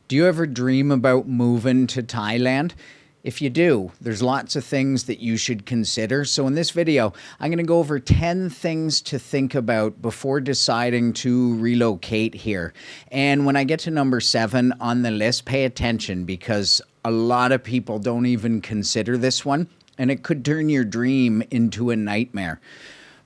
Do you ever dream about moving to Thailand? If you do, there's lots of things that you should consider. So in this video, I'm going to go over 10 things to think about before deciding to relocate here. And when I get to number 7 on the list, pay attention because a lot of people don't even consider this one, and it could turn your dream into a nightmare.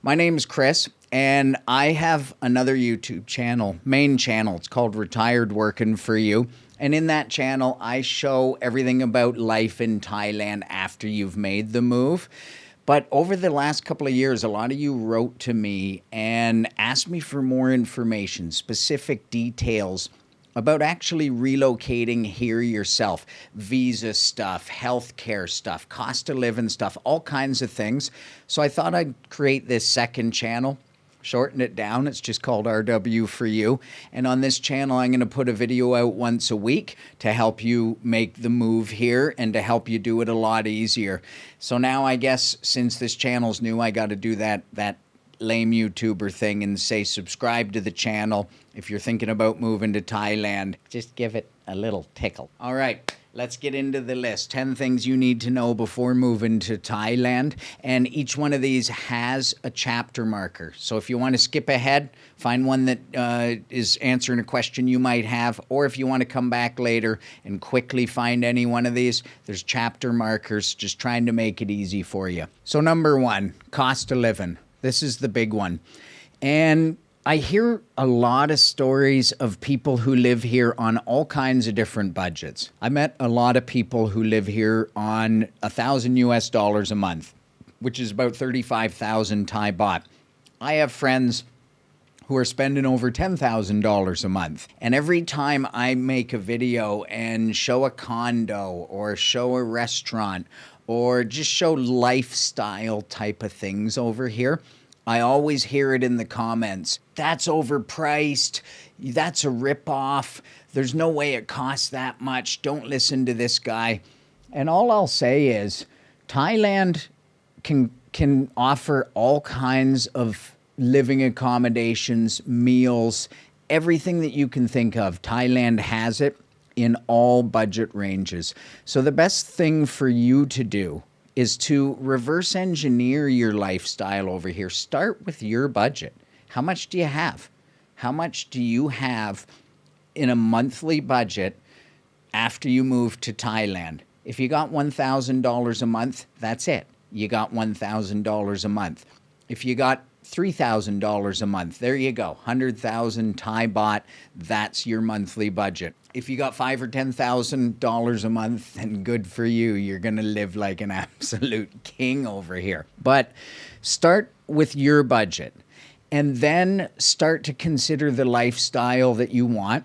My name is Chris, and I have another YouTube channel, main channel. It's called Retired Working For You. And in that channel, I show everything about life in Thailand after you've made the move. But over the last couple of years, a lot of you wrote to me and asked me for more information, specific details about actually relocating here yourself. Visa stuff, healthcare stuff, cost of living stuff, all kinds of things. So I thought I'd create this second channel. Shorten it down. It's just called RW for You. And on this channel, I'm going to put a video out once a week to help you make the move here and to help you do it a lot easier. So now I guess since this channel's new, I got to do that lame YouTuber thing and say subscribe to the channel. If you're thinking about moving to Thailand, just give it a little tickle. All right. Let's get into the list. 10 things you need to know before moving to Thailand. And each one of these has a chapter marker. So if you want to skip ahead, find one that is answering a question you might have. Or if you want to come back later and quickly find any one of these, there's chapter markers just trying to make it easy for you. So number 1, cost of living. This is the big one. And I hear a lot of stories of people who live here on all kinds of different budgets. I met a lot of people who live here on $1,000 a month, which is about 35,000 Thai baht. I have friends who are spending over $10,000 a month. And every time I make a video and show a condo or show a restaurant or just show lifestyle type of things over here, I always hear it in the comments. That's overpriced. That's a ripoff. There's no way it costs that much. Don't listen to this guy. And all I'll say is Thailand can offer all kinds of living accommodations, meals, everything that you can think of. Thailand has it in all budget ranges. So the best thing for you to do is to reverse engineer your lifestyle over here. Start with your budget. How much do you have? How much do you have in a monthly budget after you move to Thailand? If you got $1,000 a month, that's it. You got $1,000 a month. If you got $3,000 a month, there you go. 100,000 Thai baht, that's your monthly budget. If you got $5,000 or $10,000 a month, then good for you. You're going to live like an absolute king over here. But start with your budget and then start to consider the lifestyle that you want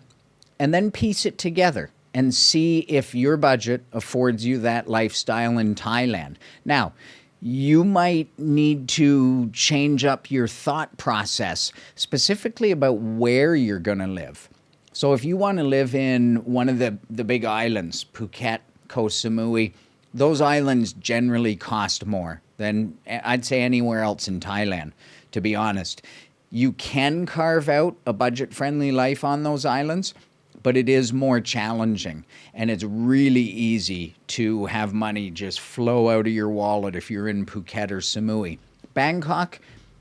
and then piece it together and see if your budget affords you that lifestyle in Thailand. Now, you might need to change up your thought process specifically about where you're going to live. So if you want to live in one of the big islands, Phuket, Koh Samui, those islands generally cost more than I'd say anywhere else in Thailand, to be honest. You can carve out a budget-friendly life on those islands, but it is more challenging, and it's really easy to have money just flow out of your wallet if you're in Phuket or Samui. Bangkok,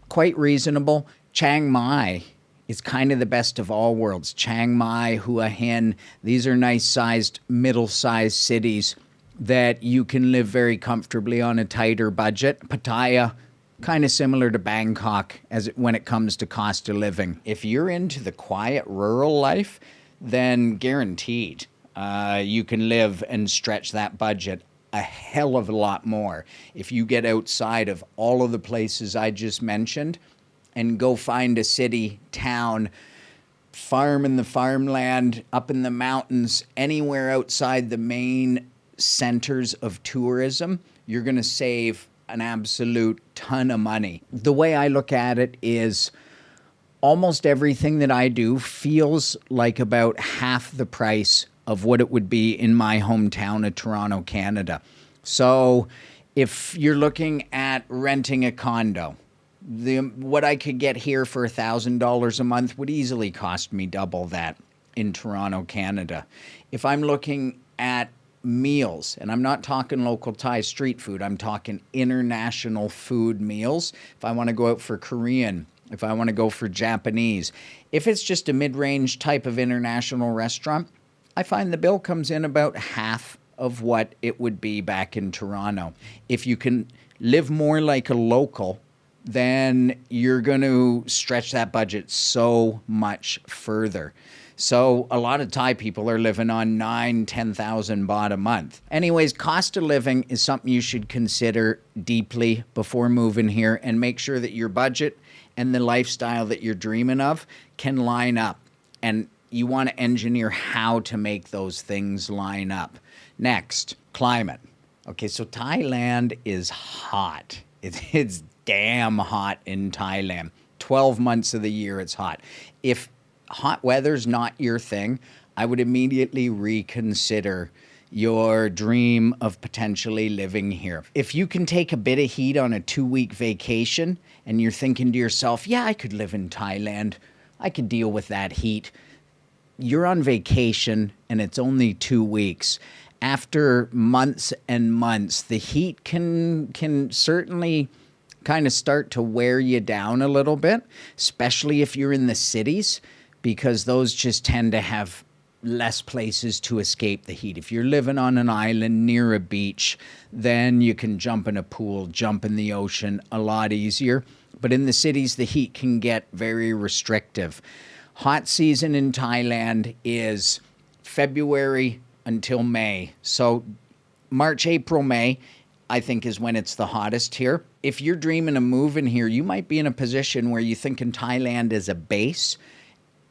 quite reasonable. Chiang Mai is kind of the best of all worlds. Chiang Mai, Hua Hin, these are nice-sized, middle-sized cities that you can live very comfortably on a tighter budget. Pattaya, kind of similar to Bangkok when it comes to cost of living. If you're into the quiet rural life, then guaranteed you can live and stretch that budget a hell of a lot more if you get outside of all of the places I just mentioned and go find a city, town, farm in the farmland, up in the mountains, anywhere outside the main centers of tourism. You're going to save an absolute ton of money. The way I look at it is almost everything that I do feels like about half the price of what it would be in my hometown of Toronto, Canada. So if you're looking at renting a condo, what I could get here for $1,000 a month would easily cost me double that. in Toronto, Canada. If I'm looking at meals, and I'm not talking local Thai street food, I'm talking international food meals. If I want to go out for Korean, if I want to go for Japanese, if it's just a mid-range type of international restaurant, I find the bill comes in about half of what it would be back in Toronto. If you can live more like a local, then you're going to stretch that budget so much further. So a lot of Thai people are living on 10,000 baht a month. Anyways, cost of living is something you should consider deeply before moving here, and make sure that your budget and the lifestyle that you're dreaming of can line up. And you want to engineer how to make those things line up. Next, climate. Okay, so Thailand is hot. It's damn hot in Thailand. 12 months of the year it's hot. If hot weather's not your thing, I would immediately reconsider your dream of potentially living here. If you can take a bit of heat on a 2-week vacation and you're thinking to yourself, yeah, I could live in Thailand, I could deal with that heat. You're on vacation and it's only 2 weeks. After months and months, the heat can certainly kind of start to wear you down a little bit, especially if you're in the cities, because those just tend to have less places to escape the heat. If you're living on an island near a beach, then you can jump in a pool, jump in the ocean a lot easier. But in the cities, the heat can get very restrictive. Hot season in Thailand is February until May. So March, April, May, I think, is when it's the hottest here. If you're dreaming of moving here, you might be in a position where you think in Thailand as a base.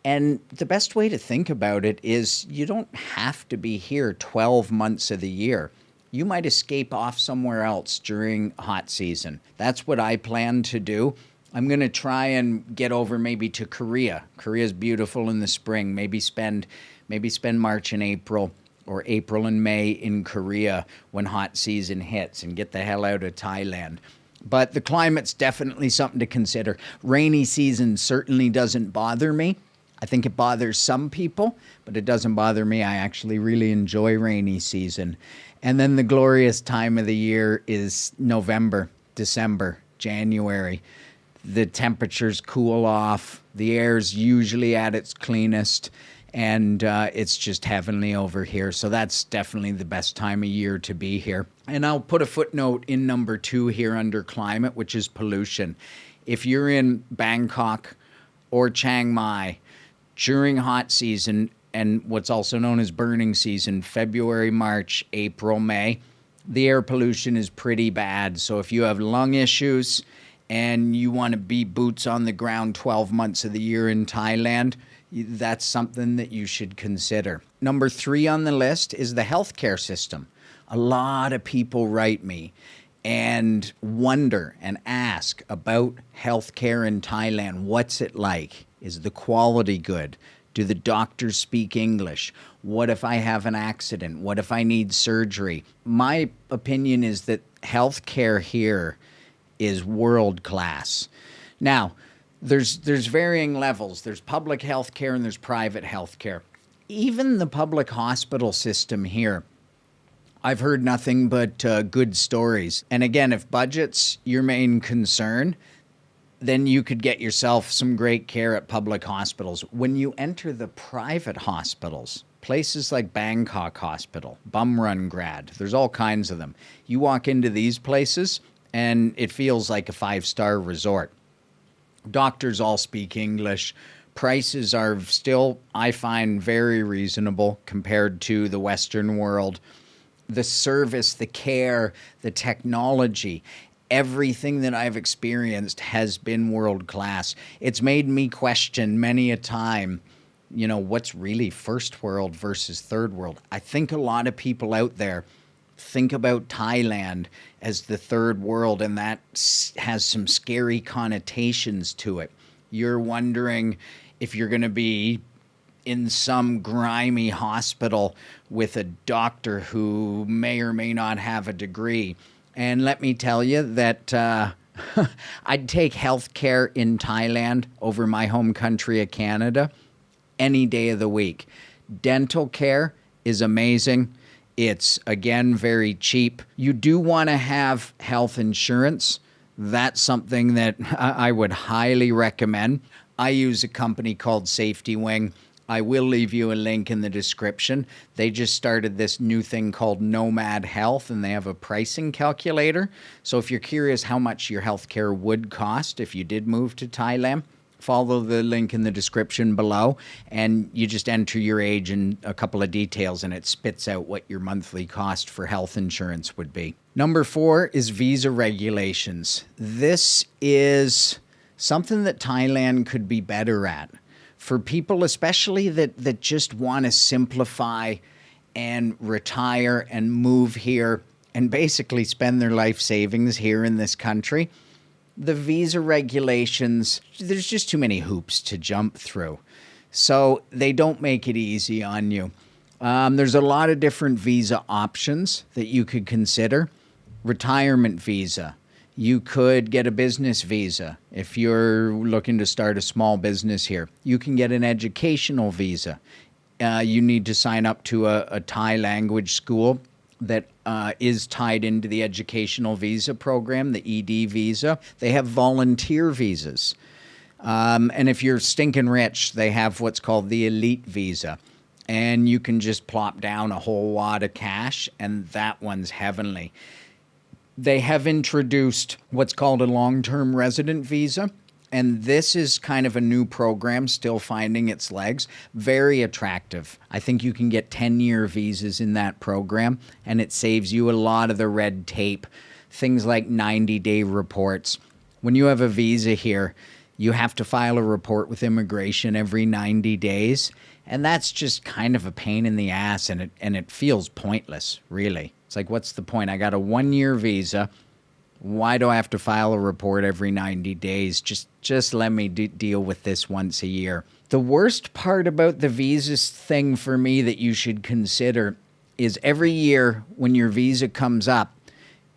And the best way to think about it is you don't have to be here 12 months of the year. You might escape off somewhere else during hot season. That's what I plan to do. I'm going to try and get over maybe to Korea. Korea's beautiful in the spring. Maybe spend March and April, or April and May in Korea when hot season hits, and get the hell out of Thailand. But the climate's definitely something to consider. Rainy season certainly doesn't bother me. I think it bothers some people, but it doesn't bother me. I actually really enjoy rainy season. And then the glorious time of the year is November, December, January. The temperatures cool off. The air's usually at its cleanest. And it's just heavenly over here. So that's definitely the best time of year to be here. And I'll put a footnote in number 2 here under climate, which is pollution. If you're in Bangkok or Chiang Mai during hot season, and what's also known as burning season, February, March, April, May, the air pollution is pretty bad. So if you have lung issues and you want to be boots on the ground 12 months of the year in Thailand, that's something that you should consider. Number 3 on the list is the healthcare system. A lot of people write me and wonder and ask about healthcare in Thailand. What's it like? Is the quality good? Do the doctors speak English? What if I have an accident? What if I need surgery? My opinion is that healthcare here is world class. Now, there's varying levels. There's public health care and there's private health care. Even the public hospital system here, I've heard nothing but good stories. And again, if budget's your main concern, then you could get yourself some great care at public hospitals. When you enter the private hospitals, places like Bangkok Hospital, Bumrungrad, there's all kinds of them. You walk into these places and it feels like a 5-star resort. Doctors all speak English. Prices are still, I find, very reasonable compared to the Western world. The service, the care, the technology, everything that I've experienced has been world class. It's made me question many a time, what's really first world versus third world. I think a lot of people out there think about Thailand as the third world, and that has some scary connotations to it. You're wondering if you're going to be in some grimy hospital with a doctor who may or may not have a degree. And let me tell you that I'd take healthcare in Thailand over my home country of Canada any day of the week. Dental care is amazing. It's, again, very cheap. You do want to have health insurance. That's something that I would highly recommend. I use a company called Safety Wing. I will leave you a link in the description. They just started this new thing called Nomad Health, and they have a pricing calculator. So if you're curious how much your healthcare would cost if you did move to Thailand, follow the link in the description below, and you just enter your age and a couple of details, and it spits out what your monthly cost for health insurance would be. Number 4 is visa regulations. This is something that Thailand could be better at. For people especially that just want to simplify and retire and move here and basically spend their life savings here in this country, the visa regulations, there's just too many hoops to jump through. So they don't make it easy on you. There's a lot of different visa options that you could consider. Retirement visa. You could get a business visa if you're looking to start a small business here. You can get an educational visa. You need to sign up to a Thai language school that is tied into the educational visa program, the ED visa. They have volunteer visas. And if you're stinking rich, they have what's called the elite visa. And you can just plop down a whole wad of cash, and that one's heavenly. They have introduced what's called a long-term resident visa, and this is kind of a new program, still finding its legs. Very attractive. I think you can get 10-year visas in that program, and it saves you a lot of the red tape, things like 90-day reports. When you have a visa here, you have to file a report with immigration every 90 days, and that's just kind of a pain in the ass, and it feels pointless, really. It's like, what's the point? I got a 1-year visa. Why do I have to file a report every 90 days? Just let me deal with this once a year. The worst part about the visas thing for me that you should consider is every year when your visa comes up,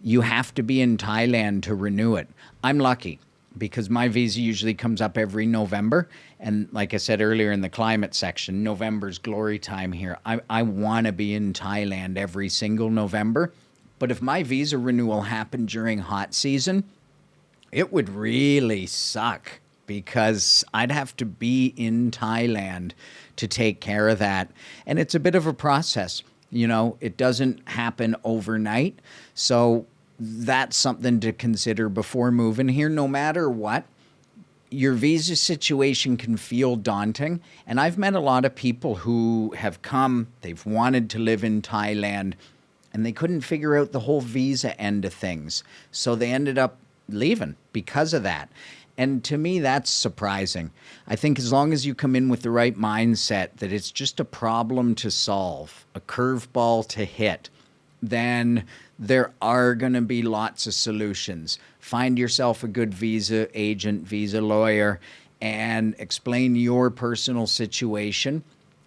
you have to be in Thailand to renew it. I'm lucky because my visa usually comes up every November. And like I said earlier in the climate section, November's glory time here. I want to be in Thailand every single November. But if my visa renewal happened during hot season, it would really suck because I'd have to be in Thailand to take care of that. And it's a bit of a process. You know, it doesn't happen overnight. So that's something to consider before moving here. No matter what, your visa situation can feel daunting. And I've met a lot of people who have come, they've wanted to live in Thailand, and they couldn't figure out the whole visa end of things. So they ended up leaving because of that. And to me, that's surprising. I think as long as you come in with the right mindset that it's just a problem to solve, a curveball to hit, then there are going to be lots of solutions. Find yourself a good visa agent, visa lawyer, and explain your personal situation,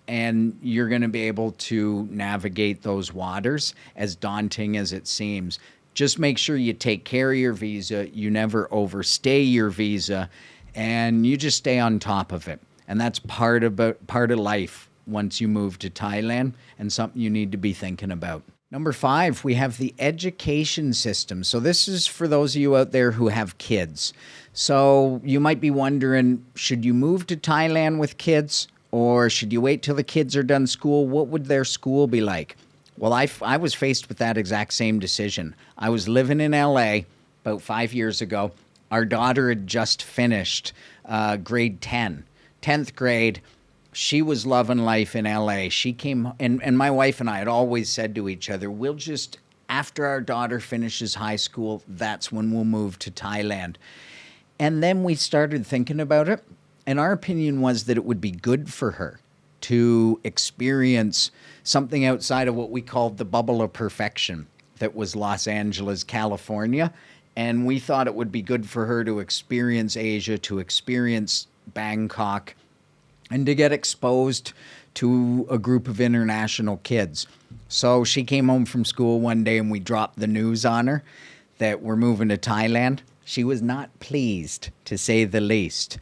and you're going to be able to navigate those waters, as daunting as it seems. Just make sure you take care of your visa, you never overstay your visa, and you just stay on top of it. And that's part of life once you move to Thailand, and something you need to be thinking about. Number 5, we have the education system. So this is for those of you out there who have kids. So you might be wondering, should you move to Thailand with kids, or should you wait till the kids are done school? What would their school be like? Well, I was faced with that exact same decision. I was living in LA about 5 years ago. Our daughter had just finished grade 10, 10th grade. She was loving life in LA. She came, and my wife and I had always said to each other, we'll just, after our daughter finishes high school, that's when we'll move to Thailand. And then we started thinking about it, and our opinion was that it would be good for her to experience something outside of what we called the bubble of perfection that was Los Angeles, California. And we thought it would be good for her to experience Asia, to experience Bangkok, and to get exposed to a group of international kids. So she came home from school one day and we dropped the news on her that we're moving to Thailand. She was not pleased, to say the least.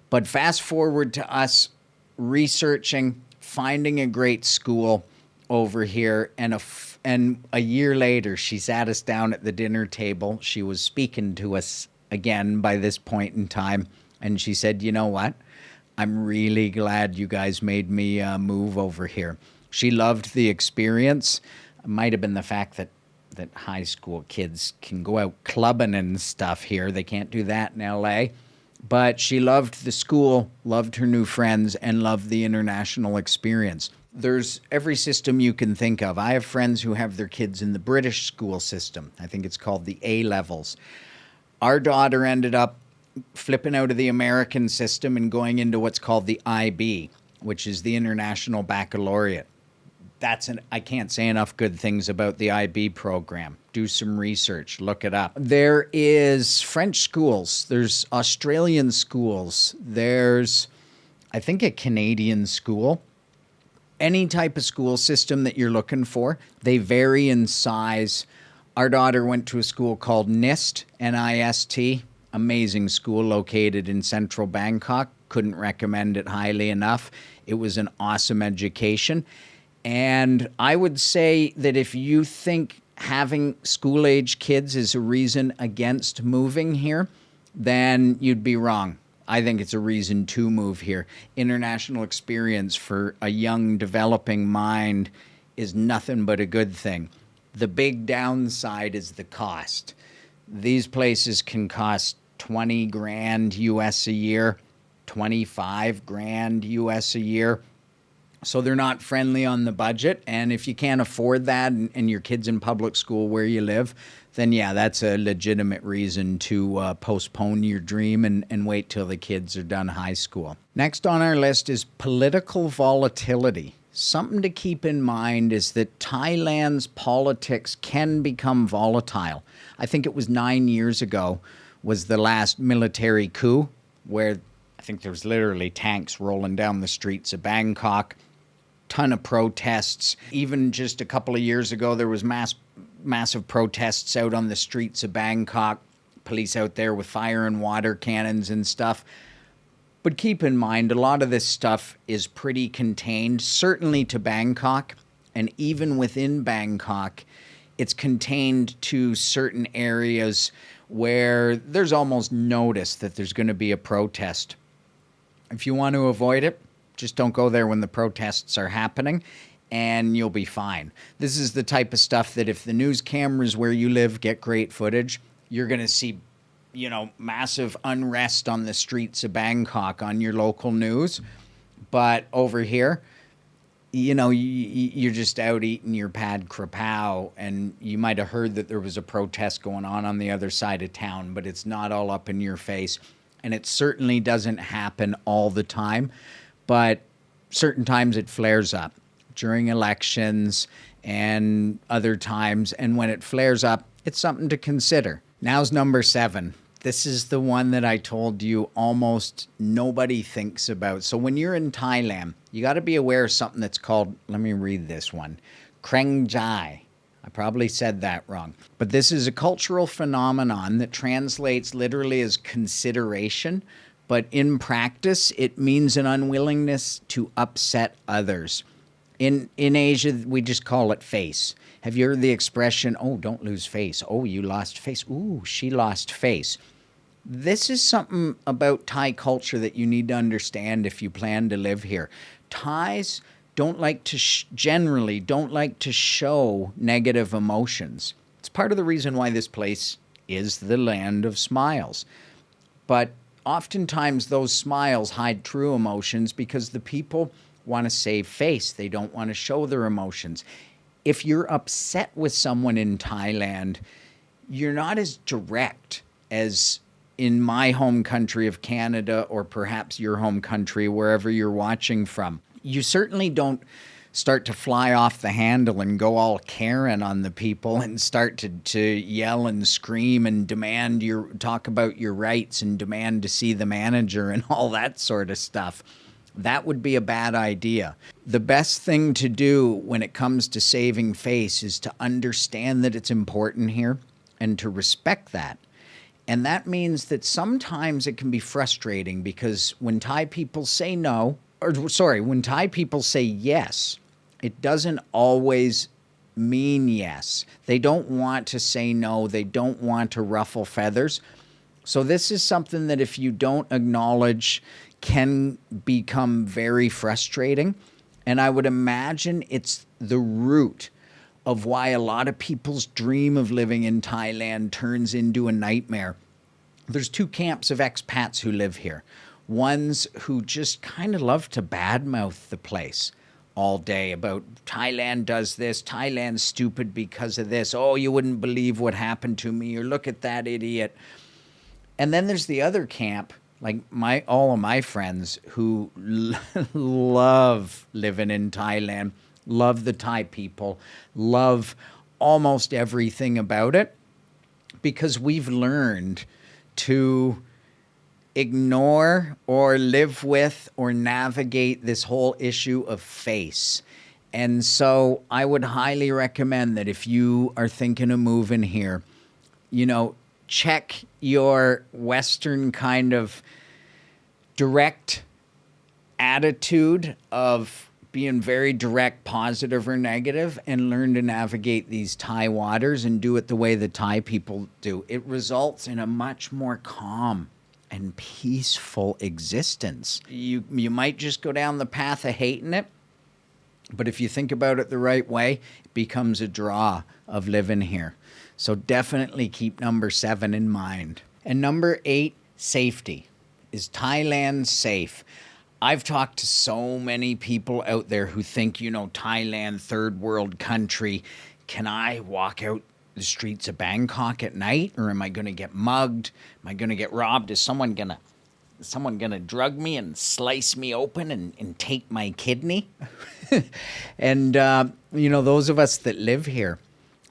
But fast forward to us researching, finding a great school over here, and a year later, she sat us down at the dinner table. She was speaking to us again by this point in time, and she said, "You know what? I'm really glad you guys made me move over here." She loved the experience. It might have been the fact that high school kids can go out clubbing and stuff here. They can't do that in LA. But she loved the school, loved her new friends, and loved the international experience. There's every system you can think of. I have friends who have their kids in the British school system. I think it's called the A levels. Our daughter ended up flipping out of the American system and going into what's called the IB, which is the International Baccalaureate. I can't say enough good things about the IB program. Do some research, look it up. There is French schools, there's Australian schools, there's, I think, a Canadian school. Any type of school system that you're looking for, they vary in size. Our daughter went to a school called NIST, N-I-S-T, amazing school located in central Bangkok. Couldn't recommend it highly enough. It was an awesome education. And I would say that if you think having school-age kids is a reason against moving here, then you'd be wrong. I think it's a reason to move here. International experience for a young, developing mind is nothing but a good thing. The big downside is the cost. These places can cost 20 grand US a year, 25 grand US a year. So they're not friendly on the budget. And if you can't afford that and your kid's in public school where you live, then yeah, that's a legitimate reason to postpone your dream and wait till the kids are done high school. Next on our list is political volatility. Something to keep in mind is that Thailand's politics can become volatile. I think it was 9 years ago was the last military coup where I think there was literally tanks rolling down the streets of Bangkok. Ton of protests. Even just a couple of years ago, there was massive protests out on the streets of Bangkok. Police out there with fire and water cannons and stuff. But keep in mind, a lot of this stuff is pretty contained, certainly to Bangkok. And even within Bangkok, it's contained to certain areas where there's almost notice that there's going to be a protest. If you want to avoid it, just don't go there when the protests are happening, and you'll be fine. This is the type of stuff that if the news cameras where you live get great footage, you're going to see, massive unrest on the streets of Bangkok on your local news. But over here, you're just out eating your pad krapao, and you might have heard that there was a protest going on the other side of town, but it's not all up in your face. And it certainly doesn't happen all the time. But certain times it flares up during elections and other times. And when it flares up, it's something to consider. Now's number 7. This is the one that I told you almost nobody thinks about. So when you're in Thailand, you got to be aware of something that's called, let me read this one, Kreng Jai. I probably said that wrong. But this is a cultural phenomenon that translates literally as consideration. But in practice, it means an unwillingness to upset others. In Asia, we just call it face. Have you heard the expression, oh, don't lose face. Oh, you lost face. Ooh, she lost face. This is something about Thai culture that you need to understand if you plan to live here. Thais don't like to, generally don't like to show negative emotions. It's part of the reason why this place is the land of smiles. But oftentimes those smiles hide true emotions because the people want to save face. They don't want to show their emotions. If you're upset with someone in Thailand, you're not as direct as in my home country of Canada or perhaps your home country, wherever you're watching from. You certainly don't start to fly off the handle and go all Karen on the people and start to yell and scream and talk about your rights and demand to see the manager and all that sort of stuff. That would be a bad idea. The best thing to do when it comes to saving face is to understand that it's important here and to respect that. And that means that sometimes it can be frustrating because when Thai people say no, or sorry, when Thai people say yes, it doesn't always mean yes. They don't want to say no. They don't want to ruffle feathers. So this is something that if you don't acknowledge can become very frustrating. And I would imagine it's the root of why a lot of people's dream of living in Thailand turns into a nightmare. There's two camps of expats who live here. Ones who just kind of love to badmouth the place all day about Thailand does this, Thailand's stupid because of this. Oh, you wouldn't believe what happened to me, or look at that idiot. And then there's the other camp, like all of my friends who love living in Thailand, love the Thai people, love almost everything about it, because we've learned to ignore or live with or navigate this whole issue of face. And so I would highly recommend that if you are thinking of moving here, check your Western kind of direct attitude of being very direct, positive or negative, and learn to navigate these Thai waters and do it the way the Thai people do. It results in a much more calm and peaceful existence. You might just go down the path of hating it, but if you think about it the right way, it becomes a draw of living here. So definitely keep number 7 in mind. And number 8, safety. Is Thailand safe? I've talked to so many people out there who think, Thailand, third world country. Can I walk out the streets of Bangkok at night, or am I going to get mugged? Am I going to get robbed? Is someone going to drug me and slice me open and take my kidney? And, those of us that live here,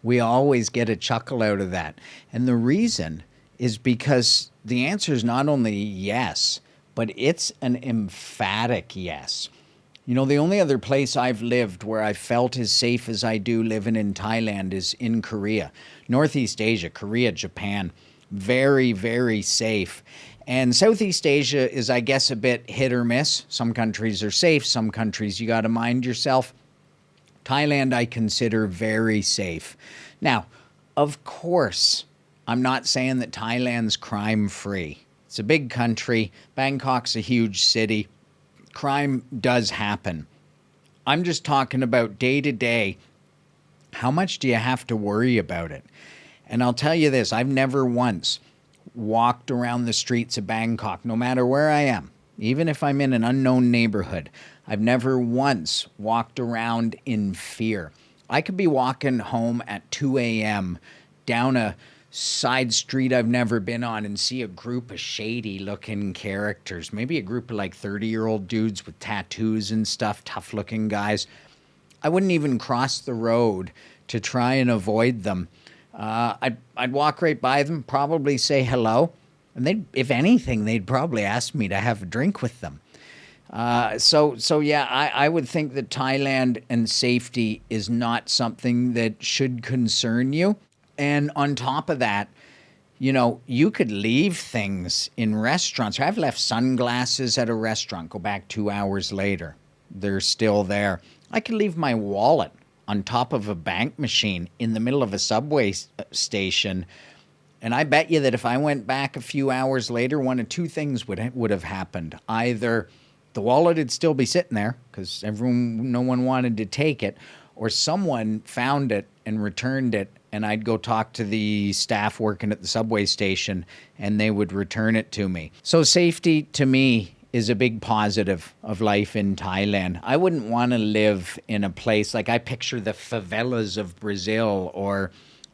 we always get a chuckle out of that. And the reason is because the answer is not only yes, but it's an emphatic yes. The only other place I've lived where I felt as safe as I do living in Thailand is in Korea. Northeast Asia, Korea, Japan, very, very safe. And Southeast Asia is, I guess, a bit hit or miss. Some countries are safe, some countries you got to mind yourself. Thailand I consider very safe. Now, of course, I'm not saying that Thailand's crime-free. It's a big country. Bangkok's a huge city. Crime does happen. I'm just talking about day to day. How much do you have to worry about it? And I'll tell you this, I've never once walked around the streets of Bangkok, no matter where I am, even if I'm in an unknown neighborhood. I've never once walked around in fear. I could be walking home at 2 a.m. down a side street I've never been on and see a group of shady looking characters, maybe a group of like 30-year-old dudes with tattoos and stuff, tough looking guys. I wouldn't even cross the road to try and avoid them. I'd walk right by them, probably say hello, and if anything, they'd probably ask me to have a drink with them. So yeah, I would think that Thailand and safety is not something that should concern you. And on top of that, you could leave things in restaurants. I've left sunglasses at a restaurant, go back 2 hours later. They're still there. I could leave my wallet on top of a bank machine in the middle of a subway station. And I bet you that if I went back a few hours later, one of two things would have happened. Either the wallet would still be sitting there because no one wanted to take it, or someone found it and returned it, and I'd go talk to the staff working at the subway station, and they would return it to me. So safety, to me, is a big positive of life in Thailand. I wouldn't want to live in a place like I picture the favelas of Brazil or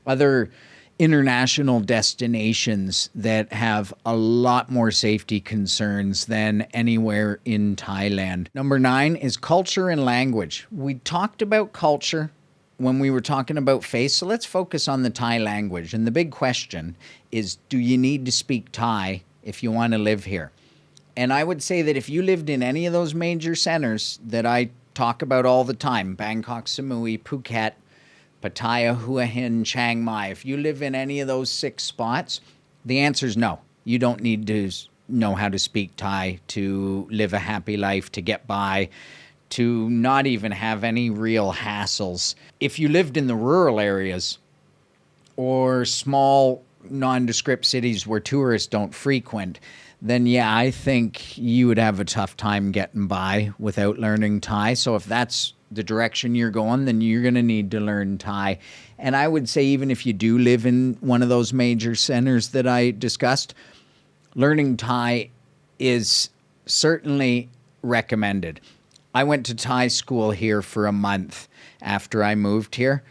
other international destinations that have a lot more safety concerns than anywhere in Thailand. Number 9 is culture and language. We talked about culture when we were talking about face, so let's focus on the Thai language. And the big question is, do you need to speak Thai if you want to live here? And I would say that if you lived in any of those major centers that I talk about all the time, Bangkok, Samui, Phuket, Pattaya, Hua Hin, Chiang Mai, if you live in any of those 6 spots, the answer is no. You don't need to know how to speak Thai, to live a happy life, to get by, to not even have any real hassles. If you lived in the rural areas or small nondescript cities where tourists don't frequent, then yeah, I think you would have a tough time getting by without learning Thai. So if that's the direction you're going, then you're going to need to learn Thai. And I would say even if you do live in one of those major centers that I discussed, learning Thai is certainly recommended. I went to Thai school here for a month after I moved here.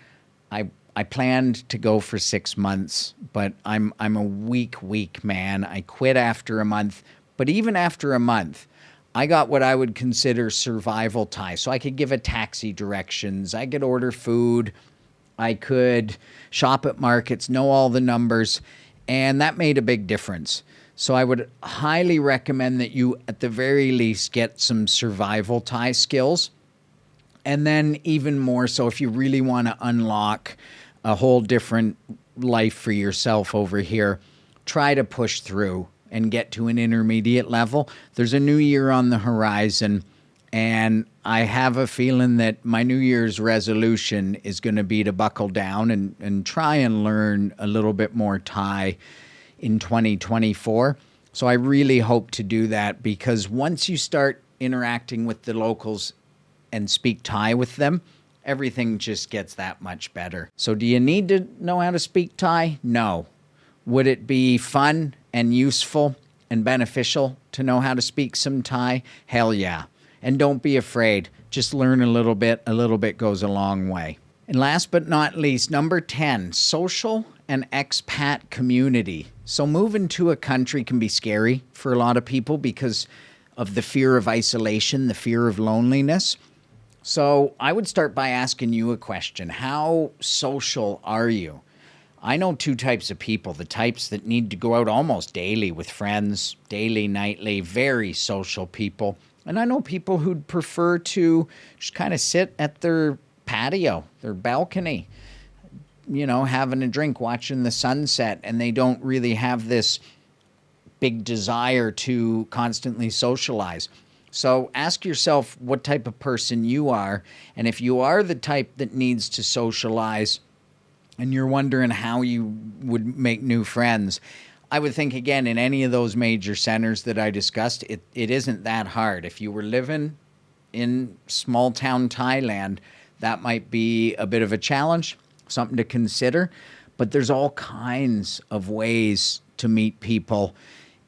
I planned to go for 6 months, but I'm a weak man. I quit after a month. But even after a month, I got what I would consider survival Thai. So I could give a taxi directions. I could order food. I could shop at markets, know all the numbers. And that made a big difference. So I would highly recommend that you, at the very least, get some survival Thai skills. And then even more so, if you really want to unlock a whole different life for yourself over here, try to push through and get to an intermediate level. There's a new year on the horizon, and I have a feeling that my New Year's resolution is going to be to buckle down and try and learn a little bit more Thai in 2024. So I really hope to do that, because once you start interacting with the locals and speak Thai with them, everything just gets that much better. So do you need to know how to speak Thai? No. Would it be fun and useful and beneficial to know how to speak some Thai? Hell yeah. And don't be afraid. Just learn a little bit. A little bit goes a long way. And last but not least, number 10, social and expat community. So moving to a country can be scary for a lot of people because of the fear of isolation, the fear of loneliness. So I would start by asking you a question. How social are you? I know two types of people, the types that need to go out almost daily with friends, daily, nightly, very social people. And I know people who'd prefer to just kind of sit at their patio, their balcony, you know, having a drink, watching the sunset, and they don't really have this big desire to constantly socialize. So ask yourself what type of person you are, and if you are the type that needs to socialize and you're wondering how you would make new friends, I would think, again, in any of those major centers that I discussed, it isn't that hard. If you were living in small town Thailand, that might be a bit of a challenge, something to consider. But there's all kinds of ways to meet people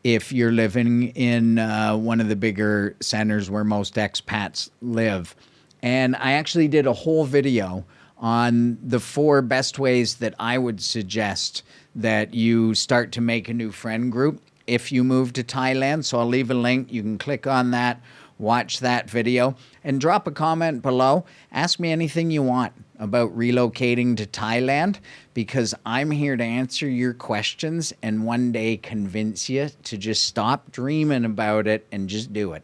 if you're living in one of the bigger centers where most expats live. And I actually did a whole video on the 4 best ways that I would suggest that you start to make a new friend group if you move to Thailand. So I'll leave a link. You can click on that, watch that video, and drop a comment below. Ask me anything you want about relocating to Thailand, because I'm here to answer your questions and one day convince you to just stop dreaming about it and just do it.